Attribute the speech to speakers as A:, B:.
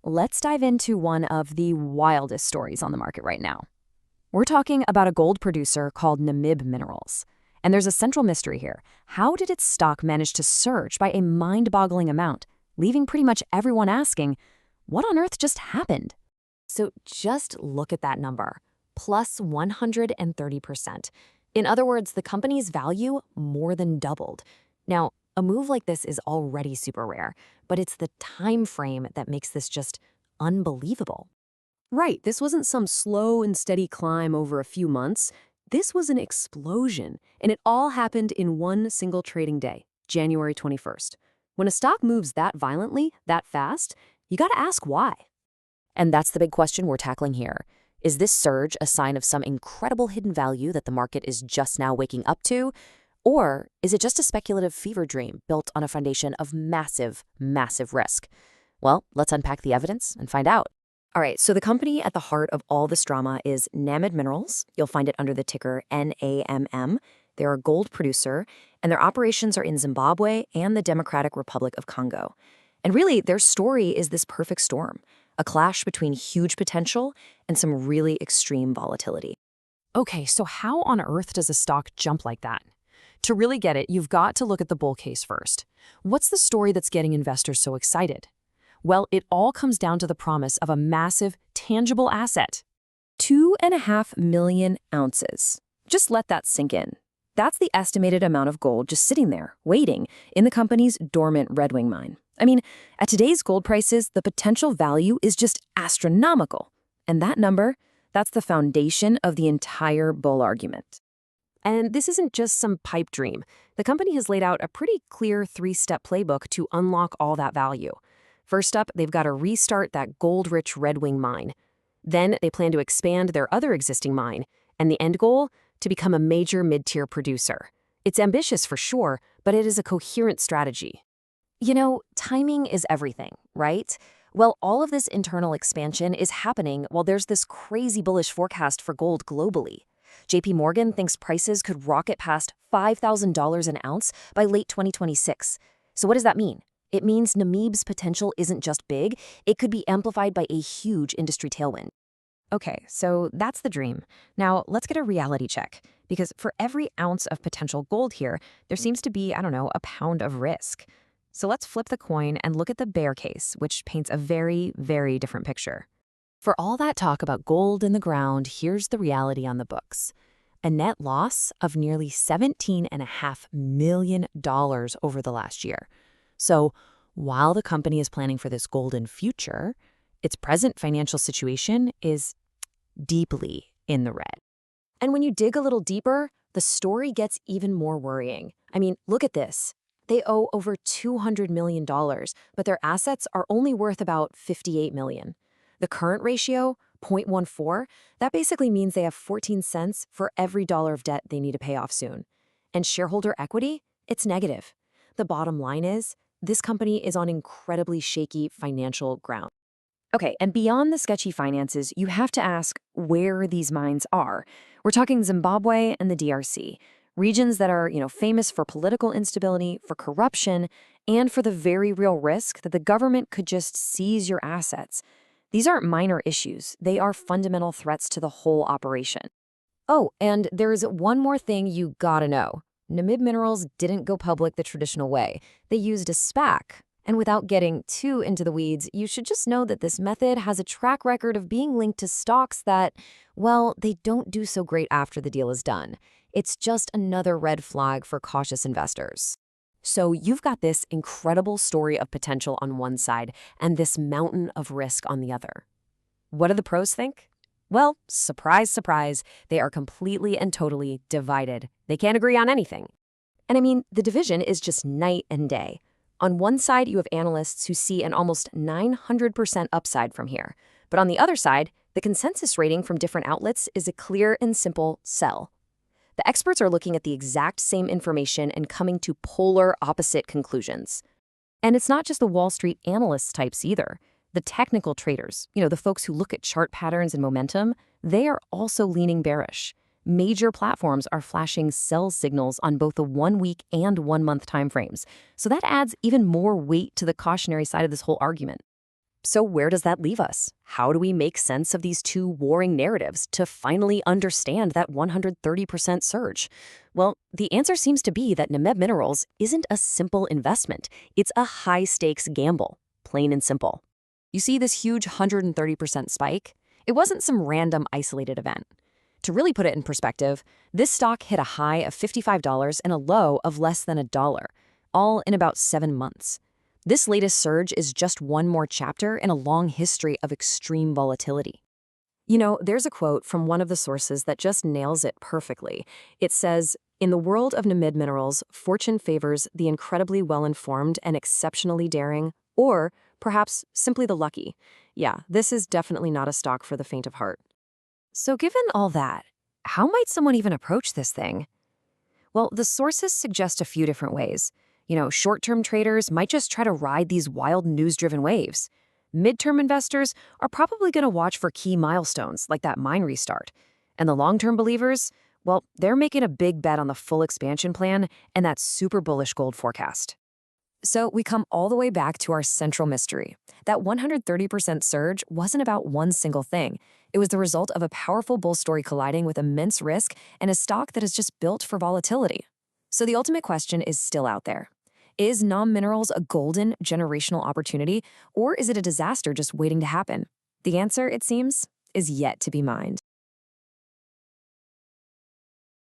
A: let's dive into one of the wildest stories on the market right now. We're talking about a gold producer called Namib Minerals. And there's a central mystery here. How did its stock manage to surge by a mind-boggling amount, leaving pretty much everyone asking, what on earth just happened? So just look at that number, plus 130%. In other words, the company's value more than doubled. Now, a move like this is already super rare, but it's the time frame that makes this just unbelievable.
B: Right, this wasn't some slow and steady climb over a few months. This was an explosion, and it all happened in one single trading day, January 21st. When a stock moves that violently, that fast, you gotta ask why.
A: And that's the big question we're tackling here. Is this surge a sign of some incredible hidden value that the market is just now waking up to? Or is it just a speculative fever dream built on a foundation of massive, massive risk? Well, let's unpack the evidence and find out. All right, so the company at the heart of all this drama is Namib Minerals. You'll find it under the ticker NAMM. They're a gold producer, and their operations are in Zimbabwe and the Democratic Republic of Congo. And really, their story is this perfect storm, a clash between huge potential and some really extreme volatility.
B: Okay, so how on earth does a stock jump like that? To really get it, you've got to look at the bull case first. What's the story that's getting investors so excited? Well, it all comes down to the promise of a massive, tangible asset.
A: 2.5 million ounces. Just let that sink in. That's the estimated amount of gold just sitting there, waiting, in the company's dormant Red Wing mine. I mean, at today's gold prices, the potential value is just astronomical. And that number, that's the foundation of the entire bull argument.
B: And this isn't just some pipe dream. The company has laid out a pretty clear 3-step playbook to unlock all that value. First up, they've got to restart that gold-rich Red Wing mine. Then they plan to expand their other existing mine, and the end goal? To become a major mid-tier producer. It's ambitious for sure, but it is a coherent strategy.
A: You know, timing is everything, right? Well, all of this internal expansion is happening while there's this crazy bullish forecast for gold globally. JP Morgan thinks prices could rocket past $5,000 an ounce by late 2026. So what does that mean? It means Namib's potential isn't just big, it could be amplified by a huge industry tailwind. Okay, so that's the dream. Now, let's get a reality check. Because for every ounce of potential gold here, there seems to be, a pound of risk. So let's flip the coin and look at the bear case, which paints a very, very different picture. For all that talk about gold in the ground, here's the reality on the books. A net loss of nearly $17.5 million over the last year. So while the company is planning for this golden future, its present financial situation is deeply in the red. And when you dig a little deeper, the story gets even more worrying. I mean, look at this. They owe over $200 million, but their assets are only worth about $58 million. The current ratio, 0.14, that basically means they have 14 cents for every dollar of debt they need to pay off soon. And shareholder equity, it's negative. The bottom line is, this company is on incredibly shaky financial ground. Okay, and beyond the sketchy finances, you have to ask where these mines are. We're talking Zimbabwe and the DRC, regions that are, famous for political instability, for corruption, and for the very real risk that the government could just seize your assets. These aren't minor issues. They are fundamental threats to the whole operation. Oh, and there's one more thing you gotta know. Namib Minerals didn't go public the traditional way. They used a SPAC. And without getting too into the weeds, you should just know that this method has a track record of being linked to stocks that, well, they don't do so great after the deal is done. It's just another red flag for cautious investors. So you've got this incredible story of potential on one side and this mountain of risk on the other. What do the pros think? Well, surprise, surprise, they are completely and totally divided. They can't agree on anything. And I mean, the division is just night and day. On one side, you have analysts who see an almost 900% upside from here. But on the other side, the consensus rating from different outlets is a clear and simple sell. The experts are looking at the exact same information and coming to polar opposite conclusions. And it's not just the Wall Street analyst types either. The technical traders, the folks who look at chart patterns and momentum, they are also leaning bearish. Major platforms are flashing sell signals on both the 1-week and 1-month timeframes. So that adds even more weight to the cautionary side of this whole argument. So where does that leave us? How do we make sense of these two warring narratives to finally understand that 130% surge? Well, the answer seems to be that Namib Minerals isn't a simple investment. It's a high-stakes gamble, plain and simple. You see this huge 130% spike? It wasn't some random isolated event. To really put it in perspective, this stock hit a high of $55 and a low of less than $1, all in about 7 months. This latest surge is just one more chapter in a long history of extreme volatility.
B: You know, there's a quote from one of the sources that just nails it perfectly. It says, "In the world of Namib Minerals, fortune favors the incredibly well-informed and exceptionally daring, or perhaps simply the lucky." Yeah, this is definitely not a stock for the faint of heart.
A: So given all that, how might someone even approach this thing? Well, the sources suggest a few different ways. Short-term traders might just try to ride these wild news-driven waves. Mid-term investors are probably going to watch for key milestones like that mine restart. And the long-term believers, well, they're making a big bet on the full expansion plan and that super bullish gold forecast. So we come all the way back to our central mystery. That 130% surge wasn't about one single thing. It was the result of a powerful bull story colliding with immense risk and a stock that is just built for volatility. So the ultimate question is still out there. Is Nam Minerals a golden generational opportunity, or is it a disaster just waiting to happen? The answer, it seems, is yet to be mined.